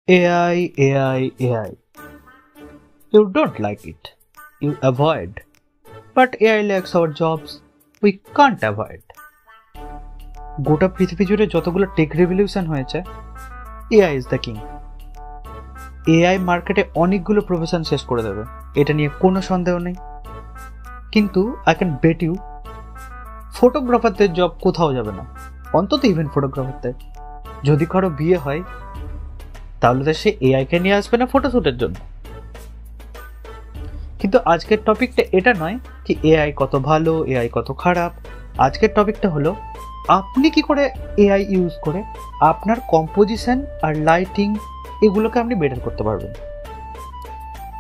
AI, AI, AI. You don't like it. You avoid. But AI likes our jobs. We can't avoid. গোটা পৃথিবী জুড়ে যতগুলো take revolution হয়েছে, AI is the king. AI মার্কেটে অনেকগুলো profession শেষ করে দেবে, এটা নিয়ে কোনো সন্দেহ নেই। কিন্তু আই ক্যান বেট ইউ, ফটোগ্রাফারদের জব কোথাও যাবে না, অন্তত ইভেন্ট ফটোগ্রাফারদের। যদি কারো বিয়ে হয় তাহলে তো সে এআইকে নিয়ে আসবে না ফটোশ্যুটের জন্য। কিন্তু আজকের টপিকটা এটা নয় কি এআই কত ভালো, এআই কত খারাপ। আজকের টপিকটা হলো আপনি কি করে এআই ইউজ করে আপনার কম্পোজিশন আর লাইটিং এগুলোকে আপনি বেটার করতে পারবেন।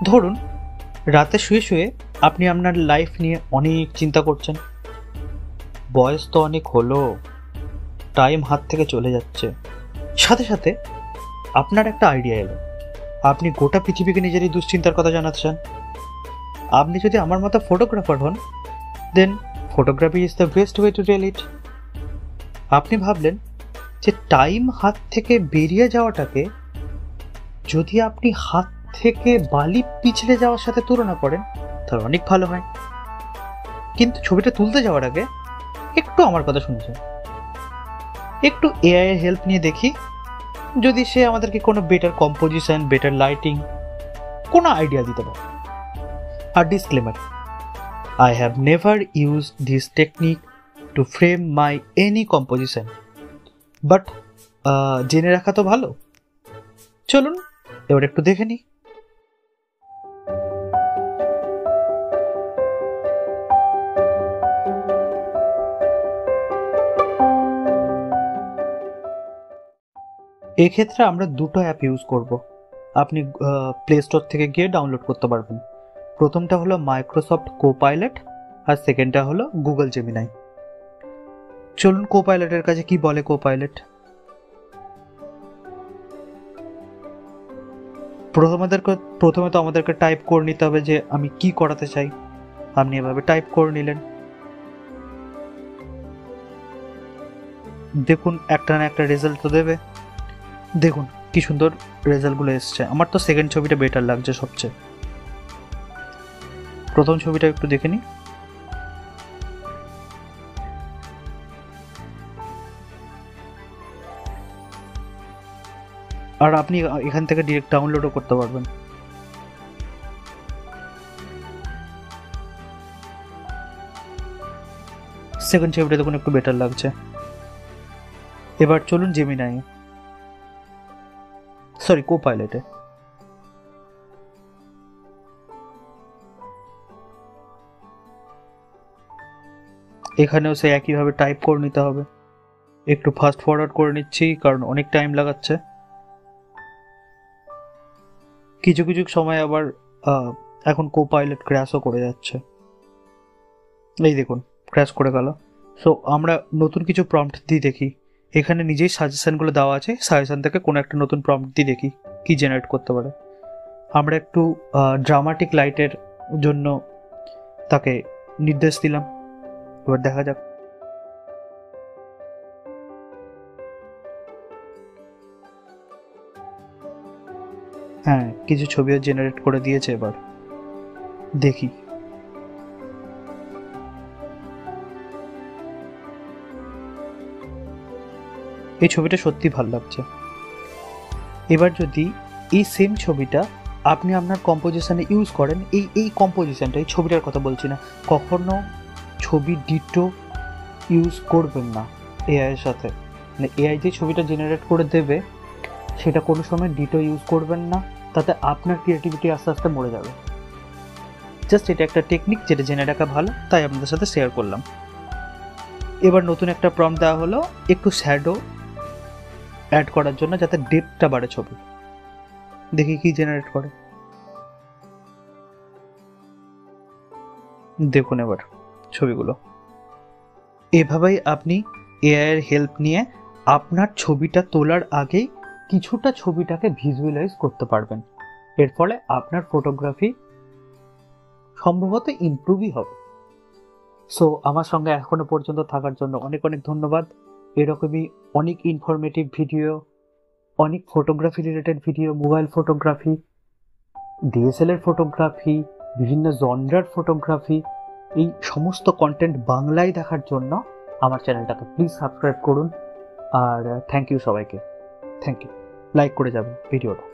ধরুন রাতে শুয়ে শুয়ে আপনি আপনার লাইফ নিয়ে অনেক চিন্তা করছেন, বয়স তো অনেক হলো, টাইম হাত থেকে চলে যাচ্ছে। সাথে সাথে আপনার একটা আইডিয়া এলো, আপনি গোটা পৃথিবীকে নিজেরই দুশ্চিন্তার কথা জানাতে চান। আপনি যদি আমার মতো ফটোগ্রাফার হন, then photography is the best way to tell it. আপনি ভাবলেন যে টাইম হাত থেকে বেরিয়ে যাওয়াটাকে যদি আপনি হাত থেকে বালি পিছলে যাওয়ার সাথে তুলনা করেন তাহলে অনেক ভালো হয়। কিন্তু ছবিটা তুলতে যাওয়ার আগে একটু আমার কথা শুনেছেন, একটু এআই এর হেল্প নিয়ে দেখি যদি সে আমাদেরকে কোনো বেটার কম্পোজিশন, বেটার লাইটিং, কোনো আইডিয়া দিতে পারে। আর disclaimer, I have never used this technique to frame my any composition, but জেনে রাখা তো ভালো। চলুন এবার একটু দেখে নিই। এক্ষেত্রে আমরা দুটো অ্যাপ ইউজ করব, আপনি প্লে স্টোর থেকে গিয়ে ডাউনলোড করতে পারবেন। প্রথমটা হলো মাইক্রোসফট কোপাইলট আর সেকেন্ডটা হলো গুগল জেমিনাই। চলুন কোপাইলটের কাছে কি বলে কোপাইলট। প্রথমে তো আমাদেরকে টাইপ করে নিতে হবে যে আমি কি করাতে চাই। আপনি এভাবে টাইপ করে নিলেন, দেখুন একটা না একটা রেজাল্ট তো দেবে। দেখুন কি সুন্দর রেজাল্টগুলো এসছে। আমার তো সেকেন্ড ছবিটা বেটার লাগছে সবচেয়ে। প্রথম ছবিটা একটু দেখে নিই। আর আপনি এখান থেকে ডিরেক্ট ডাউনলোডও করতে পারবেন। সেকেন্ড ছবিটা দেখুন একটু বেটার লাগছে। এবার চলুন জেমিনাই, সরি কোপাইলটে। এখানেও সে একইভাবে টাইপ করে নিতে হবে। একটু ফাস্ট ফরওয়ার্ড করে নিচ্ছি কারণ অনেক টাইম লাগাচ্ছে। কিছু কিছু সময় আবার এখন কোপাইলট ক্র্যাশও করে যাচ্ছে। এই দেখুন ক্র্যাশ করে গেল। সো আমরা নতুন কিছু প্রম্পট দিয়ে দেখি। এখানে নিজেই সাজেশনগুলো দেওয়া আছে, সাজেশন থেকে কোনো একটা নতুন প্রম্পট দিয়ে দেখি কি জেনারেট করতে পারে। আমরা একটু ড্রামাটিক লাইটের জন্য তাকে নির্দেশ দিলাম, এবার দেখা যাক। হ্যাঁ কিছু ছবিও জেনারেট করে দিয়েছে, এবার দেখি। এই ছবিটা সত্যি ভালো লাগছে। এবার যদি এই সেম ছবিটা আপনি আপনার কম্পোজিশনে ইউজ করেন, এই কম্পোজিশনটা, এই ছবিটার কথা বলছি না, কখনো ছবি ডিটো ইউজ করবেন না এআই এর সাথে। মানে এআই যে ছবিটা জেনারেট করে দেবে সেটা কোনো সময় ডিটো ইউজ করবেন না, তাতে আপনার ক্রিয়েটিভিটি আস্তে আস্তে মরে যাবে। জাস্ট এটা একটা টেকনিক যেটা জেনে রাখা ভালো, তাই আপনাদের সাথে শেয়ার করলাম। এবার নতুন একটা প্রম্পট দেওয়া হলো একটু শ্যাডো অ্যাড করার জন্য, যাতে ডেপথটা বাড়ে ছবি। দেখি কি জেনারেট করে। দেখুন এবার ছবিগুলো। এভাবেই আপনি এআই এর হেল্প নিয়ে আপনার ছবিটা তোলার আগেই কিছুটা ছবিটাকে ভিজুয়ালাইজ করতে পারবেন। এর ফলে আপনার ফটোগ্রাফি সম্ভবত ইমপ্রুভই হবে। সো আমার সঙ্গে এখনো পর্যন্ত থাকার জন্য অনেক অনেক ধন্যবাদ। এরকমই অনেক ইনফরমেটিভ ভিডিও অনেক photography related video, mobile photography, DSLR photography, বিভিন্ন জনরার ফটোগ্রাফি, এই সমস্ত কন্টেন্ট বাংলায় দেখার জন্য আমার চ্যানেলটাকে প্লিজ সাবস্ক্রাইব করুন। আর থ্যাংক ইউ সবাইকে, থ্যাংক ইউ। লাইক করে যাবেন ভিডিওটা।